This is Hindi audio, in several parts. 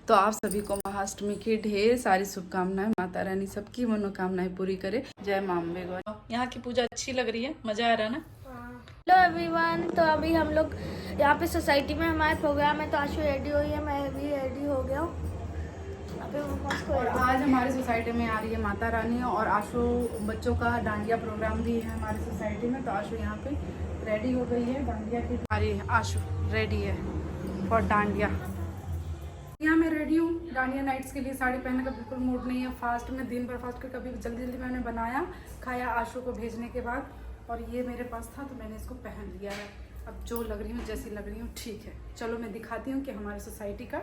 तो आप सभी को महाअष्टमी की ढेर सारी शुभकामनाएं। माता रानी सबकी मनोकामनाएं पूरी करे। जय मां अम्बे गौरी। यहाँ की पूजा अच्छी लग रही है, मजा आ रहा है ना? हेलो एवरीवन, तो अभी हम लोग यहाँ पे सोसाइटी में हमारे प्रोग्राम है, तो आशु रेडी हुई है, मैं भी रेडी हो गया हूँ। और आज हमारी सोसाइटी में आ रही है माता रानी और आशु बच्चों का डांडिया प्रोग्राम भी है हमारी सोसाइटी में। तो आशु यहाँ पे रेडी हो गई है डांडिया की। हमारी आशु रेडी है फॉर डांडिया। यहाँ मैं रेडी हूँ डांडिया नाइट्स के लिए। साड़ी पहनने का बिल्कुल मूड नहीं है। फास्ट में दिन भर फास्ट कर कभी जल्दी जल्दी मैंने बनाया खाया आशु को भेजने के बाद, और ये मेरे पास था तो मैंने इसको पहन लिया है। अब जो लग रही हूँ जैसी लग रही हूँ ठीक है। चलो मैं दिखाती हूँ कि हमारी सोसाइटी का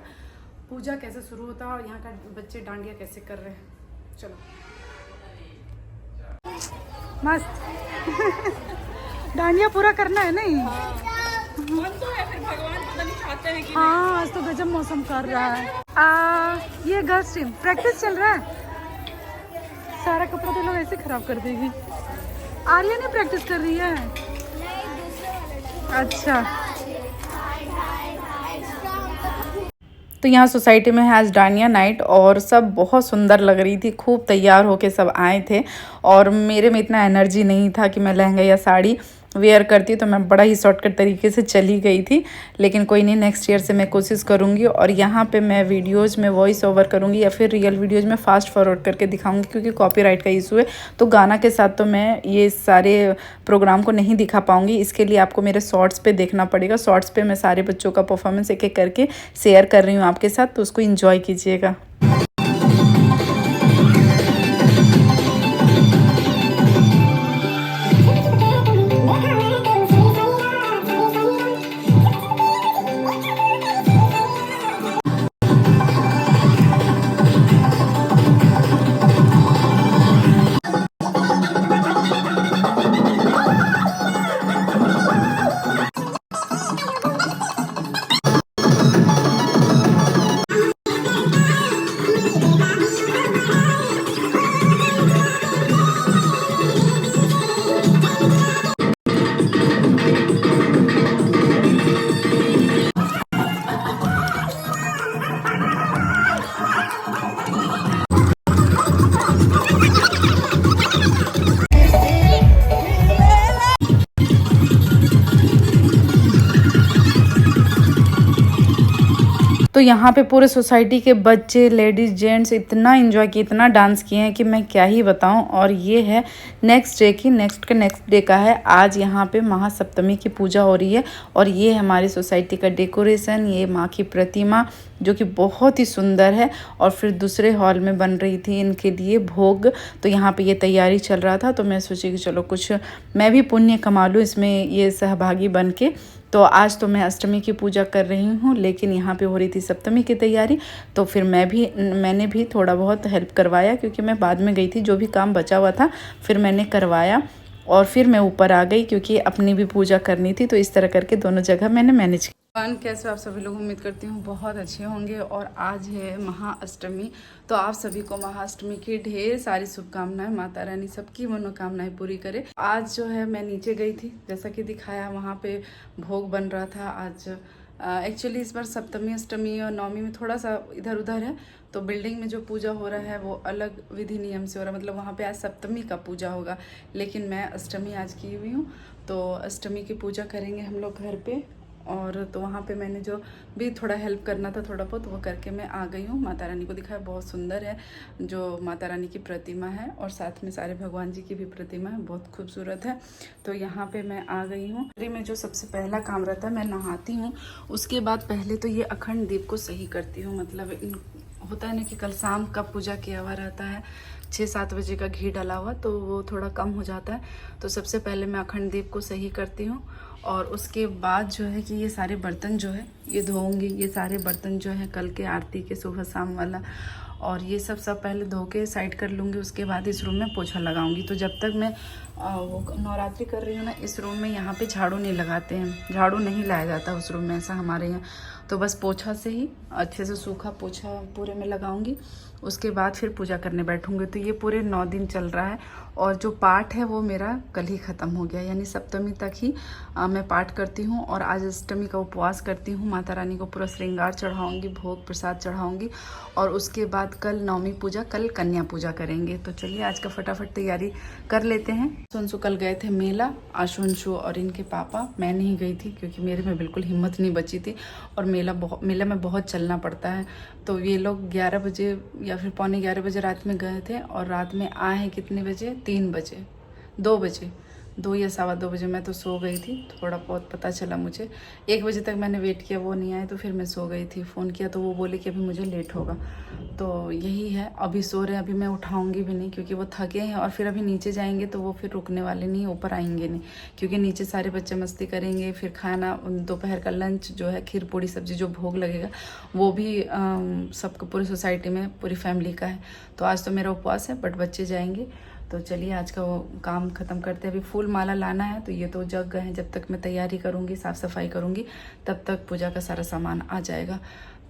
पूजा कैसे शुरू होता है और यहाँ का बच्चे डांडिया कैसे कर रहे हैं। चलो मस्त डांडिया पूरा करना है नहीं? मन तो है, फिर भगवान पता नहीं चाहते हैं कि हाँ। आज तो गजब मौसम कर रहा है। ये गर्ल्स टीम प्रैक्टिस चल रहा है। सारा कपड़ा तो लोग ऐसे खराब कर देगी। आर्या नहीं प्रैक्टिस कर रही है? अच्छा, तो यहाँ सोसाइटी में है आज डांडिया नाइट और सब बहुत सुंदर लग रही थी। खूब तैयार होके सब आए थे और मेरे में इतना एनर्जी नहीं था कि मैं लहंगा या साड़ी वेयर करती, तो मैं बड़ा ही शॉर्टकट तरीके से चली गई थी। लेकिन कोई नहीं, नेक्स्ट ईयर से मैं कोशिश करूँगी। और यहाँ पे मैं वीडियोज़ में वॉइस ओवर करूँगी या फिर रियल वीडियोज़ में फास्ट फॉरवर्ड करके दिखाऊँगी, क्योंकि कॉपीराइट का इशू है। तो गाना के साथ तो मैं ये सारे प्रोग्राम को नहीं दिखा पाऊँगी। इसके लिए आपको मेरे शॉर्ट्स पे देखना पड़ेगा। शॉर्ट्स पे मैं सारे बच्चों का परफॉर्मेंस एक एक करके शेयर कर रही हूँ आपके साथ, तो उसको इन्जॉय कीजिएगा। तो यहाँ पे पूरे सोसाइटी के बच्चे, लेडीज़, जेंट्स इतना एंजॉय किए, इतना डांस किए हैं कि मैं क्या ही बताऊँ। और ये है नेक्स्ट डे की, नेक्स्ट डे का है। आज यहाँ पे महासप्तमी की पूजा हो रही है और ये हमारी सोसाइटी का डेकोरेशन, ये माँ की प्रतिमा जो कि बहुत ही सुंदर है। और फिर दूसरे हॉल में बन रही थी इनके लिए भोग, तो यहाँ पे ये तैयारी चल रहा था। तो मैं सोची कि चलो कुछ मैं भी पुण्य कमा लूँ इसमें ये सहभागी बन के। तो आज तो मैं अष्टमी की पूजा कर रही हूँ, लेकिन यहाँ पे हो रही थी सप्तमी की तैयारी। तो फिर मैंने भी थोड़ा बहुत हेल्प करवाया, क्योंकि मैं बाद में गई थी, जो भी काम बचा हुआ था फिर मैंने करवाया। और फिर मैं ऊपर आ गई क्योंकि अपनी भी पूजा करनी थी। तो इस तरह करके दोनों जगह मैंने मैनेज किया। कैसे आप सभी लोग, उम्मीद करती हूँ बहुत अच्छे होंगे। और आज है महाअष्टमी, तो आप सभी को महाअष्टमी की ढेर सारी शुभकामनाएं। माता रानी सबकी मनोकामनाएं पूरी करे। आज जो है मैं नीचे गई थी, जैसा कि दिखाया, वहाँ पे भोग बन रहा था। आज एक्चुअली इस बार सप्तमी, अष्टमी और नवमी में थोड़ा सा इधर उधर है। तो बिल्डिंग में जो पूजा हो रहा है वो अलग विधि नियम से हो रहा है, मतलब वहाँ पे आज सप्तमी का पूजा होगा, लेकिन मैं अष्टमी आज की हुई हूँ। तो अष्टमी की पूजा करेंगे हम लोग घर पे। और तो वहाँ पे मैंने जो भी थोड़ा हेल्प करना था थोड़ा बहुत वो करके मैं आ गई हूँ। माता रानी को दिखाया, बहुत सुंदर है जो माता रानी की प्रतिमा है, और साथ में सारे भगवान जी की भी प्रतिमा है, बहुत खूबसूरत है। तो यहाँ पे मैं आ गई हूँ। में जो सबसे पहला काम रहता है, मैं नहाती हूँ, उसके बाद पहले तो ये अखंड दीप को सही करती हूँ। मतलब होता है ना कि कल शाम का पूजा किया हुआ रहता है, 6-7 बजे का घी डाला हुआ, तो वो थोड़ा कम हो जाता है। तो सबसे पहले मैं अखंड दीप को सही करती हूँ। और उसके बाद जो है कि ये सारे बर्तन जो है ये धोऊंगी। ये सारे बर्तन जो है कल के आरती के सुबह शाम वाला, और ये सब पहले धो के साइड कर लूँगी। उसके बाद इस रूम में पोछा लगाऊंगी। तो जब तक मैं वो नवरात्रि कर रही हूँ ना, इस रूम में यहाँ पे झाड़ू नहीं लगाते हैं, झाड़ू नहीं लाया जाता उस रूम में, ऐसा हमारे यहाँ। तो बस पोछा से ही अच्छे से सूखा पोछा पूरे में लगाऊंगी, उसके बाद फिर पूजा करने बैठूंगी। तो ये पूरे 9 दिन चल रहा है और जो पाठ है वो मेरा कल ही ख़त्म हो गया, यानी सप्तमी तक ही मैं पाठ करती हूँ और आज अष्टमी का उपवास करती हूँ। माता रानी को पूरा श्रृंगार चढ़ाऊँगी, भोग प्रसाद चढ़ाऊँगी और उसके बाद कल नवमी पूजा, कल कन्या पूजा करेंगे। तो चलिए आज का फटाफट तैयारी कर लेते हैं। सुनसु कल गए थे मेला, आशुंशु और इनके पापा, मैं नहीं गई थी क्योंकि मेरे में बिल्कुल हिम्मत नहीं बची थी और मेला में बहुत चलना पड़ता है। तो ये लोग 11 बजे या फिर पौने 11 बजे रात में गए थे और रात में आए हैं कितने बजे, 3 बजे, 2 बजे, 2 या सवा 2 बजे। मैं तो सो गई थी, थोड़ा बहुत पता चला मुझे। 1 बजे तक मैंने वेट किया, वो नहीं आए तो फिर मैं सो गई थी। फ़ोन किया तो वो बोले कि अभी मुझे लेट होगा। तो यही है, अभी सो रहे हैं, अभी मैं उठाऊंगी भी नहीं क्योंकि वो थके हैं और फिर अभी नीचे जाएंगे तो वो फिर रुकने वाले नहीं, ऊपर आएंगे नहीं क्योंकि नीचे सारे बच्चे मस्ती करेंगे। फिर खाना, दोपहर का लंच जो है, खीर पूड़ी सब्जी जो भोग लगेगा वो भी सबको, पूरी सोसाइटी में पूरी फैमिली का है। तो आज तो मेरा उपवास है बट बच्चे जाएंगे। तो चलिए आज का वो काम ख़त्म करते हैं। अभी फूल माला लाना है तो ये तो जग गए हैं, जब तक मैं तैयारी करूँगी, साफ़ सफाई करूँगी तब तक पूजा का सारा सामान आ जाएगा।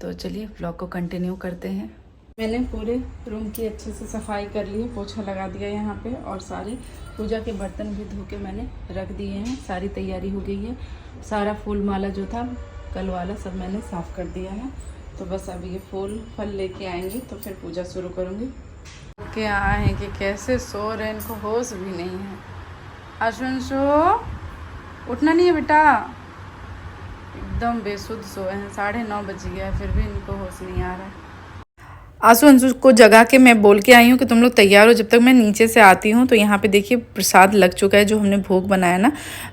तो चलिए व्लॉग को कंटिन्यू करते हैं। मैंने पूरे रूम की अच्छे से सफाई कर ली है, पोछा लगा दिया यहाँ पे और सारे पूजा के बर्तन भी धो के मैंने रख दिए हैं। सारी तैयारी हो गई है, सारा फूल माला जो था कल वाला सब मैंने साफ़ कर दिया है। तो बस अभी ये फूल फल लेके आएंगे तो फिर पूजा शुरू करूँगी। क्या है कि कैसे सो रहे, इनको होश भी नहीं है। आशुंशु उठना नहीं है बेटा, एकदम बेसुध सोए हैं। 9:30 बज गया है फिर भी इनको होश नहीं आ रहा है। आंसू अंशु को जगा के मैं बोल के आई हूँ कि तुम लोग तैयार हो, जब तक मैं नीचे से आती हूँ। तो यहाँ पे देखिए प्रसाद लग चुका है, जो हमने भोग बनाया ना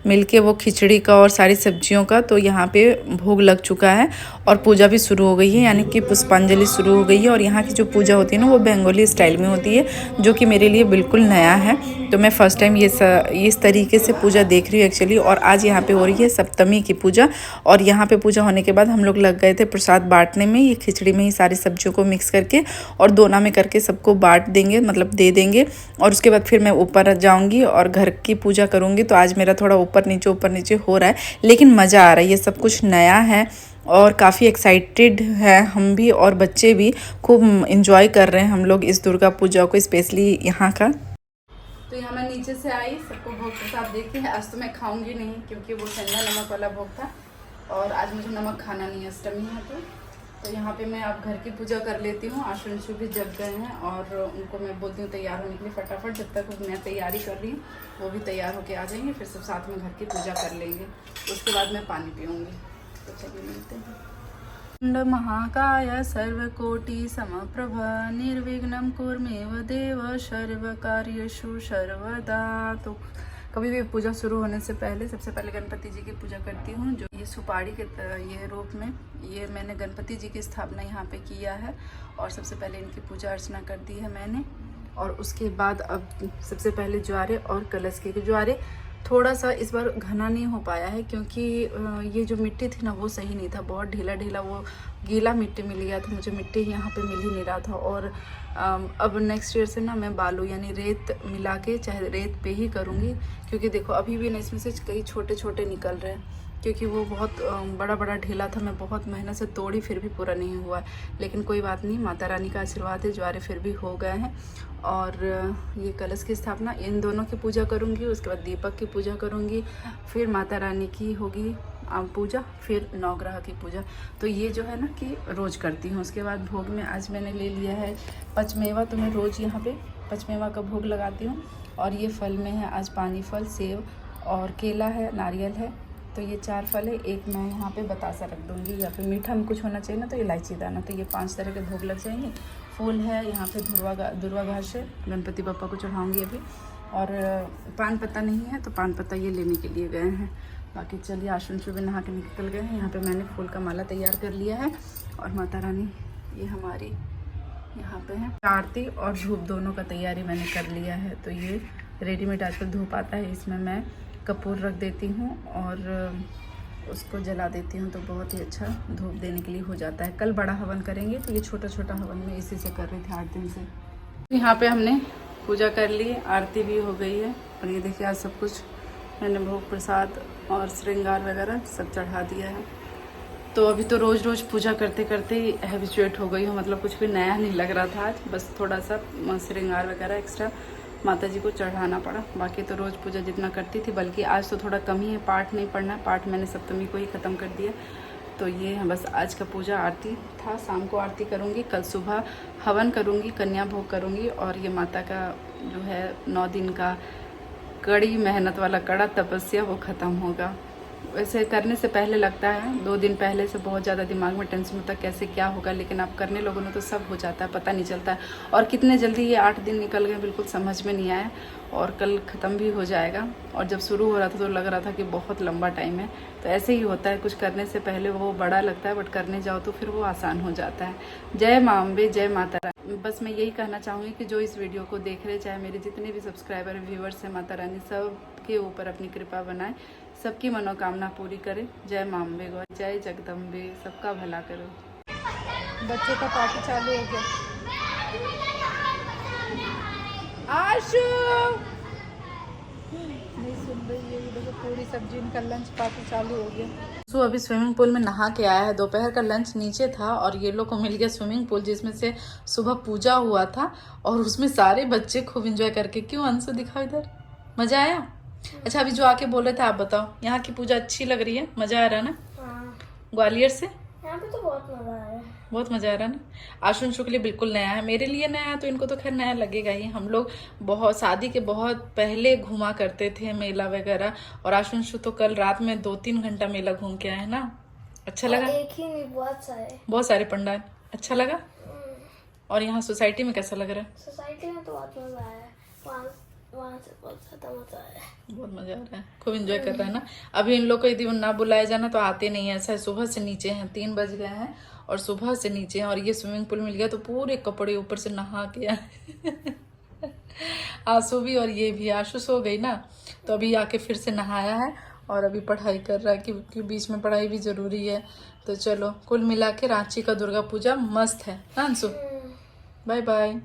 मिलके, वो खिचड़ी का और सारी सब्जियों का। तो यहाँ पे भोग लग चुका है और पूजा भी शुरू हो गई है, यानी कि पुष्पांजलि शुरू हो गई है। और यहाँ की जो पूजा होती है ना वो बंगाली स्टाइल में होती है, जो कि मेरे लिए बिल्कुल नया है। तो मैं फ़र्स्ट टाइम इस तरीके से पूजा देख रही हूँ एक्चुअली। और आज यहाँ पे हो रही है सप्तमी की पूजा और यहाँ पे पूजा होने के बाद हम लोग लग गए थे प्रसाद बांटने में। ये खिचड़ी में ही सारी सब्जियों को मिक्स करके और दोना में करके सबको बांट देंगे, मतलब दे देंगे। और उसके बाद फिर मैं ऊपर जाऊंगी और घर की पूजा करूंगी। तो आज मेरा थोड़ा ऊपर नीचे हो रहा है, लेकिन मज़ा आ रहा है, ये सब कुछ नया है और काफ़ी एक्साइटेड है हम भी और बच्चे भी खूब इंजॉय कर रहे हैं हम लोग इस दुर्गा पूजा को, स्पेशली यहाँ का। तो यहाँ मैं नीचे से आई, सबको भोग प्रसाद देखे। आज तो मैं खाऊंगी नहीं क्योंकि वो सेंधा नमक वाला भोग था और आज मुझे नमक खाना नहीं है, अष्टमी है। तो यहाँ पे मैं अब घर की पूजा कर लेती हूँ। आशुंशु भी जग गए हैं और उनको मैं बोलती हूँ तैयार होने के लिए फटाफट। जब तक मैं तैयारी कर रही हूँ वो भी तैयार होके आ जाएंगे, फिर सब साथ में घर की पूजा कर लेंगे। उसके बाद मैं पानी पीऊँगी। तो चलिए मिलते हैं। महाकाय सर्वकोटि समप्रभ निर्विघ्नं कुर्मेव देव सर्वकार्येषु सर्वदा। तो कभी भी पूजा शुरू होने से पहले सबसे पहले गणपति जी की पूजा करती हूँ। जो ये सुपारी के ये रूप में ये मैंने गणपति जी की स्थापना यहाँ पे किया है और सबसे पहले इनकी पूजा अर्चना कर दी है मैंने। और उसके बाद अब सबसे पहले ज्वारे और कलश के ज्वारे थोड़ा सा इस बार घना नहीं हो पाया है क्योंकि ये जो मिट्टी थी ना वो सही नहीं था, बहुत ढीला वो गीला मिट्टी मिल गया था मुझे। मिट्टी यहाँ पे मिल ही नहीं रहा था। और अब नेक्स्ट ईयर से ना मैं बालू यानी रेत मिला के चाहे रेत पे ही करूँगी, क्योंकि देखो अभी भी ना इसमें से कई छोटे छोटे निकल रहे हैं क्योंकि वो बहुत बड़ा ढीला था। मैं बहुत मेहनत से तोड़ी फिर भी पूरा नहीं हुआ, लेकिन कोई बात नहीं, माता रानी का आशीर्वाद है, ज्वारे फिर भी हो गए हैं। और ये कलश की स्थापना इन दोनों की पूजा करूँगी, उसके बाद दीपक की पूजा करूँगी, फिर माता रानी की होगी पूजा, फिर नवग्रह की पूजा। तो ये जो है ना कि रोज़ करती हूँ। उसके बाद भोग में आज मैंने ले लिया है पचमेवा। तो मैं रोज़ यहाँ पे पचमेवा का भोग लगाती हूँ। और ये फल में है आज पानी फल, सेब और केला है, नारियल है। तो ये 4 फल है। एक मैं यहाँ पे बतासा रख दूँगी, या फिर मीठा में कुछ होना चाहिए ना तो इलायची दाना। तो ये 5 तरह के भोग लग जाएंगे। फूल है यहाँ पे दुर्वा घास है, गणपति बप्पा को चढ़ाऊँगी अभी। और पान पत्ता नहीं है तो पान पत्ता ये लेने के लिए गए हैं। बाकी चलिए आशुंशु भी नहा के निकल गए हैं। यहाँ पे मैंने फूल का माला तैयार कर लिया है और माता रानी ये हमारी यहाँ पे है। आरती और धूप दोनों का तैयारी मैंने कर लिया है। तो ये रेडीमेड आजकल धूप आता है, इसमें मैं कपूर रख देती हूँ और उसको जला देती हूँ, तो बहुत ही अच्छा धूप देने के लिए हो जाता है। कल बड़ा हवन करेंगे तो ये छोटा हवन मैं इसी से कर रही थी 8 दिन से। यहाँ पे हमने पूजा कर ली, आरती भी हो गई है। और ये देखिए आज सब कुछ मैंने भोग प्रसाद और श्रृंगार वगैरह सब चढ़ा दिया है। तो अभी तो रोज़ रोज़ पूजा करते करते हैबिचुएट हो गई हूँ, मतलब कुछ भी नया नहीं लग रहा था आज, बस थोड़ा सा श्रृंगार वगैरह एक्स्ट्रा माता जी को चढ़ाना पड़ा। बाकी तो रोज़ पूजा जितना करती थी, बल्कि आज तो थोड़ा कम ही है, पाठ नहीं पढ़ना, पाठ मैंने सप्तमी को ही ख़त्म कर दिया। तो ये है बस आज का पूजा। आरती था, शाम को आरती करूँगी, कल सुबह हवन करूँगी, कन्या भोग करूँगी, और ये माता का जो है 9 दिन का कड़ी मेहनत वाला कड़ा तपस्या वो ख़त्म होगा। वैसे करने से पहले लगता है 2 दिन पहले से बहुत ज़्यादा दिमाग में टेंशन होता है कैसे क्या होगा, लेकिन आप करने लोगों ने तो सब हो जाता है, पता नहीं चलता है। और कितने जल्दी ये 8 दिन निकल गए, बिल्कुल समझ में नहीं आया, और कल ख़त्म भी हो जाएगा। और जब शुरू हो रहा था तो लग रहा था कि बहुत लंबा टाइम है। तो ऐसे ही होता है, कुछ करने से पहले वो बड़ा लगता है, बट करने जाओ तो फिर वो आसान हो जाता है। जय माँ अम्बे, जय माता रानी। बस मैं यही कहना चाहूँगी कि जो इस वीडियो को देख रहे, चाहे मेरे जितने भी सब्सक्राइबर व्यूवर्स हैं, माता रानी सब के ऊपर अपनी कृपा बनाए, सबकी मनोकामना पूरी करे। जय माँ अम्बे गौ, जय जगदम्बे, सबका भला करो। बच्चों का पार्टी चालू हो गया। आशु नहीं सुन रही है, देखो पूरी सब्जी, इनका लंच पार्टी चालू हो गया। सो अभी स्विमिंग पूल में नहा के आया है, दोपहर का लंच नीचे था और ये लोग को मिल गया स्विमिंग पूल, जिसमें से सुबह पूजा हुआ था और उसमें सारे बच्चे खूब एंजॉय करके। क्यों अंशु, दिखाओ इधर, मजा आया? अच्छा, अभी जो आके बोल रहे थे आप बताओ, यहाँ की पूजा अच्छी लग रही है? मजा आ रहा है ना? हाँ। ग्वालियर से यहाँ पे तो बहुत मजा आया, बहुत मजा आ रहा है ना। आशुंशु के लिए बिल्कुल नया है, मेरे लिए नया है, तो इनको तो खैर नया लगेगा ही। हम लोग बहुत शादी के बहुत पहले घुमा करते थे मेला वगैरह, और आशुंशु तो कल रात में 2-3 घंटा मेला घूम के आए ना। अच्छा लगा? एक ही नहीं, बहुत सारे पंडाल। अच्छा लगा? और यहाँ सोसाइटी में कैसा लग रहा है? सोसाइटी में तो बहुत मजा आया, वहाँ से बहुत ज्यादा मजा आया, बहुत मजा आ रहा है, खूब एंजॉय कर रहा है ना। अभी इन लोग को यदि ना बुलाया जाना तो आते नहीं है, ऐसा है। सुबह से नीचे हैं, 3 बज गए हैं और सुबह से नीचे हैं, और ये स्विमिंग पूल मिल गया तो पूरे कपड़े ऊपर से नहा के आए। आंसू भी और ये भी। आंसू सो गई ना, तो अभी आके फिर से नहाया है और अभी पढ़ाई कर रहा है, क्योंकि बीच में पढ़ाई भी जरूरी है। तो चलो, कुल मिला के रांची का दुर्गा पूजा मस्त है ना अंशु? Bye bye.